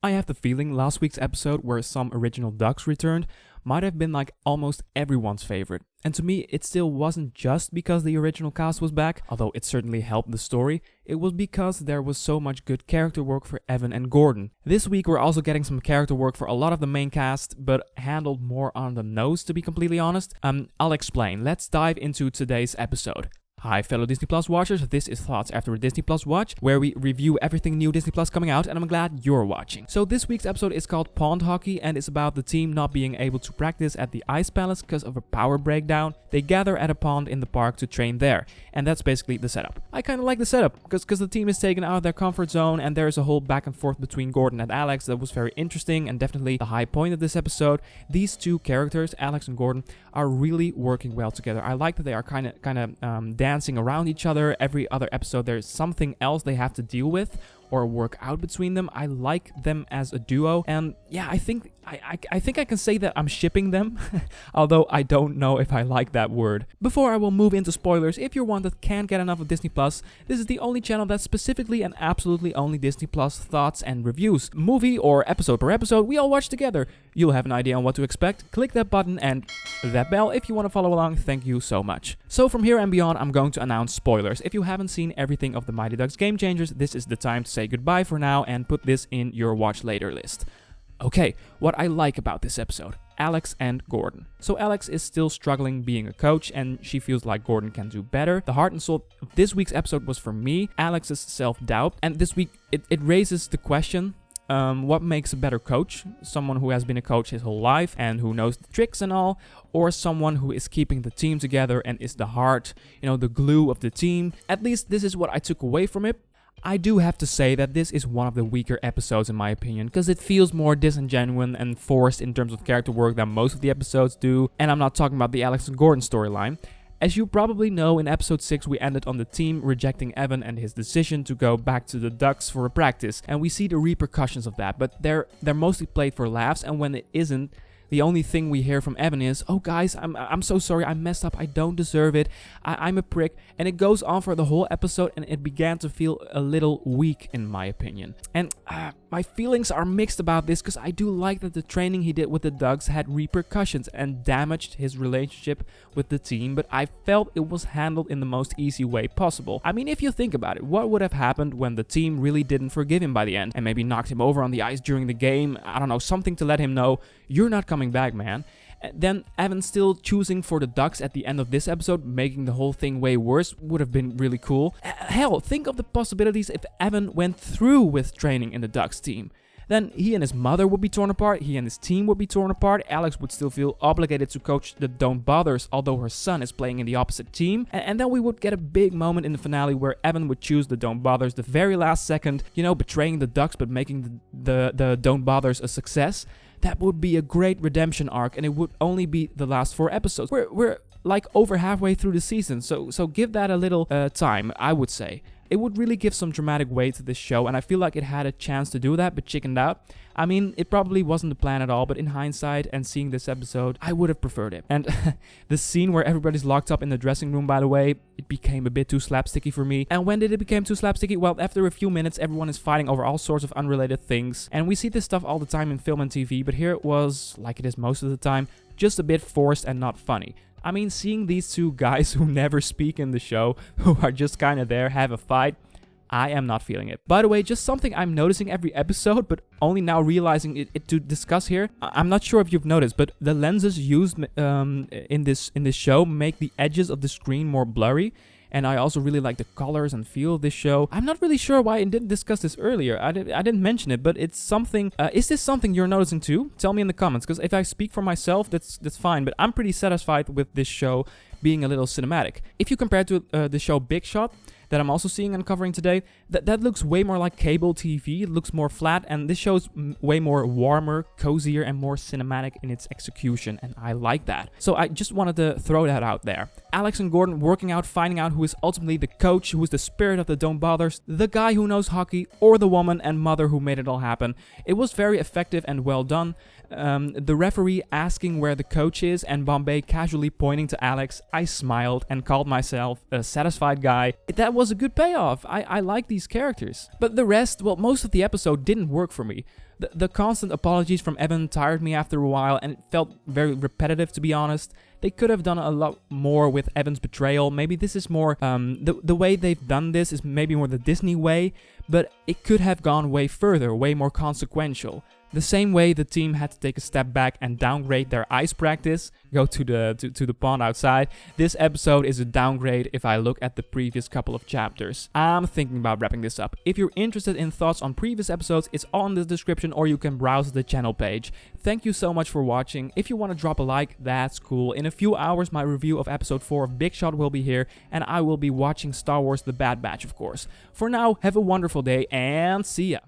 I have the feeling last week's episode where some original ducks returned might have been like almost everyone's favorite. And to me, it still wasn't just because the original cast was back, although it certainly helped the story. It was because there was so much good character work for Evan and Gordon. This week we're also getting some character work for a lot of the main cast, but handled more on the nose, to be completely honest. I'll explain. Let's dive into today's episode. Hi fellow Disney Plus watchers, this is Thoughts After a Disney Plus Watch, where we review everything new Disney Plus coming out, and I'm glad you're watching. So this week's episode is called Pond Hockey, and it's about the team not being able to practice at the Ice Palace because of a power breakdown. They gather at a pond in the park to train there, and that's basically the setup. I kind of like the setup, because the team is taken out of their comfort zone, and there's a whole back and forth between Gordon and Alex that was very interesting, and definitely the high point of this episode. These two characters, Alex and Gordon, are really working well together. I like that they are kind of dancing around each other. Every other episode there's something else they have to deal with or work out between them. I like them as a duo, and yeah, I think I can say that I'm shipping them, although I don't know if I like that word. Before I will move into spoilers, if you're one that can't get enough of Disney Plus, this is the only channel that's specifically and absolutely only Disney Plus thoughts and reviews. Movie or episode per episode, we all watch together. You'll have an idea on what to expect. Click that button and that bell if you want to follow along. Thank you so much. So from here and beyond, I'm going to announce spoilers. If you haven't seen everything of the Mighty Ducks Game Changers, this is the time to say goodbye for now and put this in your watch later list. Okay, what I like about this episode. Alex and Gordon. So Alex is still struggling being a coach, and she feels like Gordon can do better. The heart and soul of this week's episode was for me, Alex's self-doubt. And this week, it raises the question, what makes a better coach? Someone who has been a coach his whole life and who knows the tricks and all, or someone who is keeping the team together and is the heart, the glue of the team? At least this is what I took away from it. I do have to say that this is one of the weaker episodes in my opinion, because it feels more disingenuous and forced in terms of character work than most of the episodes do, and I'm not talking about the Alex and Gordon storyline. As you probably know, in episode 6 we ended on the team rejecting Evan and his decision to go back to the Ducks for a practice, and we see the repercussions of that, but they're mostly played for laughs, and when it isn't, the only thing we hear from Evan is, "Oh guys, I'm so sorry, I messed up, I don't deserve it, I'm a prick," and it goes on for the whole episode, and it began to feel a little weak in my opinion. And my feelings are mixed about this, because I do like that the training he did with the Ducks had repercussions and damaged his relationship with the team, but I felt it was handled in the most easy way possible. I mean, if you think about it, what would have happened when the team really didn't forgive him by the end, and maybe knocked him over on the ice during the game? I don't know, something to let him know, "You're not coming back, man." Then Evan still choosing for the Ducks at the end of this episode, making the whole thing way worse, would have been really cool. Hell, think of the possibilities if Evan went through with training in the Ducks team. Then he and his mother would be torn apart, he and his team would be torn apart, Alex would still feel obligated to coach the Don't Bothers, although her son is playing in the opposite team, and then we would get a big moment in the finale where Evan would choose the Don't Bothers the very last second, betraying the Ducks but making the Don't Bothers a success. That would be a great redemption arc, and it would only be the last 4 episodes. We're like over halfway through the season, so give that a little time, I would say. It would really give some dramatic weight to this show, and I feel like it had a chance to do that, but chickened out. I mean, it probably wasn't the plan at all, but in hindsight and seeing this episode, I would have preferred it. And the scene where everybody's locked up in the dressing room, by the way, it became a bit too slapsticky for me. And when did it become too slapsticky? Well, after a few minutes, everyone is fighting over all sorts of unrelated things. And we see this stuff all the time in film and TV, but here it was, like it is most of the time, just a bit forced and not funny. I mean, seeing these two guys who never speak in the show, who are just kind of there, have a fight, I am not feeling it. By the way, just something I'm noticing every episode, but only now realizing it to discuss here. I'm not sure if you've noticed, but the lenses used in this show make the edges of the screen more blurry. And I also really like the colors and feel of this show. I'm not really sure why I didn't discuss this earlier. I didn't mention it, but it's something. Is this something you're noticing too? Tell me in the comments, because if I speak for myself, that's fine. But I'm pretty satisfied with this show being a little cinematic. If you compare to the show Big Shot, that I'm also seeing and covering today, that looks way more like cable TV. It looks more flat, and this show's way more warmer, cozier, and more cinematic in its execution, and I like that. So I just wanted to throw that out there. Alex and Gordon working out, finding out who is ultimately the coach, who is the spirit of the Don't Bothers, the guy who knows hockey, or the woman and mother who made it all happen. It was very effective and well done. The referee asking where the coach is and Bombay casually pointing to Alex, I smiled and called myself a satisfied guy. That was a good payoff. I like these characters. But the rest, well, most of the episode didn't work for me. The constant apologies from Evan tired me after a while, and it felt very repetitive, to be honest. They could have done a lot more with Evan's betrayal. Maybe this is more, the way they've done this is maybe more the Disney way, but it could have gone way further, way more consequential. The same way the team had to take a step back and downgrade their ice practice, go to the pond outside, this episode is a downgrade if I look at the previous couple of chapters. I'm thinking about wrapping this up. If you're interested in thoughts on previous episodes, it's all in the description, or you can browse the channel page. Thank you so much for watching. If you want to drop a like, that's cool. In a few hours, my review of episode 4 of Big Shot will be here, and I will be watching Star Wars The Bad Batch, of course. For now, have a wonderful day, and see ya!